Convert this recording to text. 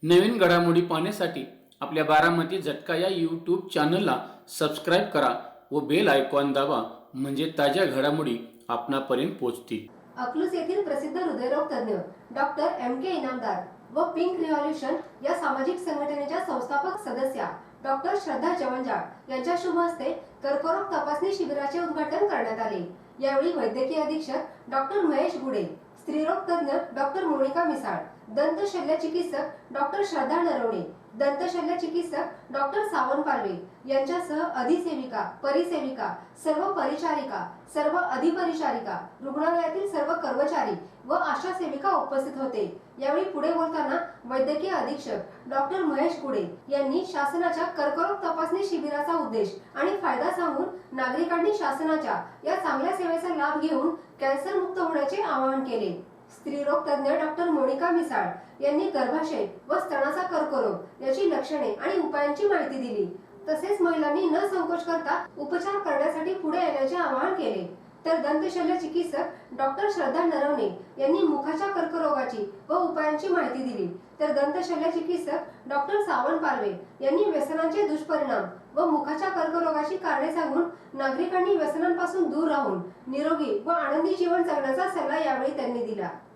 नवीन घडामोडी पाहण्यासाठी आपल्या बारामती झटका या यूट्यूब चॅनलला सबस्क्राईब करा व बेल आयकॉन दाबा म्हणजे ताज्या घडामोडी आपणापर्यंत पोहोचतील। अकलूज येथील प्रसिद्ध हृदयरोग तज्ञ डॉक्टर एम.के. इनामदार व पिंक रिव्होल्यूशन या सामाजिक संघटनेच्या संस्थापक सदस्या डॉक्टर श्रद्धा जवंजाळ यांच्या शुभ हस्ते कर्करोग तपासणी शिबिराचे उद्घाटन करण्यात आले। यावेळी वैद्यकीय अधीक्षक डॉक्टर महेश गुडे, स्त्रीरोग तज्ञ डॉक्टर मोनिका मिसाळ, दंत शल्य चिकित्सक डॉक्टर श्रद्धा नरवणे, दंत शल्य चिकित्सक डॉक्टर सावन पालवे यांच्यासह अधिसेविका, परिसेविका, सर्व परिचारिका, सर्व अधिपरिचारिका, रुग्णालयातील सर्व कर्मचारी व आशा सेविका उपस्थित होते। यावेळी पुढे बोलताना वैद्यकीय अधीक्षक डॉक्टर महेश गुडे यांनी शासनाच्या कर्करोग तपासणी शिबिराचा उद्देश आणि फायदा सांगून नागरिकांनी शासनाच्या या चांगल्या सेवेचा लाभ घेऊन कॅन्सर मुक्त होण्याचे आवाहन केले। स्त्रीरोग तज्ञ डॉक्टर मोनिका मिसाळ यांनी गर्भाशय व स्तनाचा कर्करोग याची लक्षणे आणि उपायांची माहिती दिली। तसेच महिलांनी न संकोच करता उपचार करण्यासाठी पुढे येण्याचे आवाहन केले। तर दंतशल्य चिकित्सक डॉक्टर श्रद्धा नरवणे यांनी मुखाच्या कर्करोगाची व उपायांची माहिती दिली। तर दंतशल्य चिकित्सक डॉक्टर सावन पालवे यांनी व्यसनांचे दुष्परिणाम व मुखाच्या कर्करोगाची कारणे सांगून नागरिकांनी व्यसनांपासून दूर राहून निरोगी व आनंदी जीवन जगण्याचा सल्ला यावेळी त्यांनी दिला।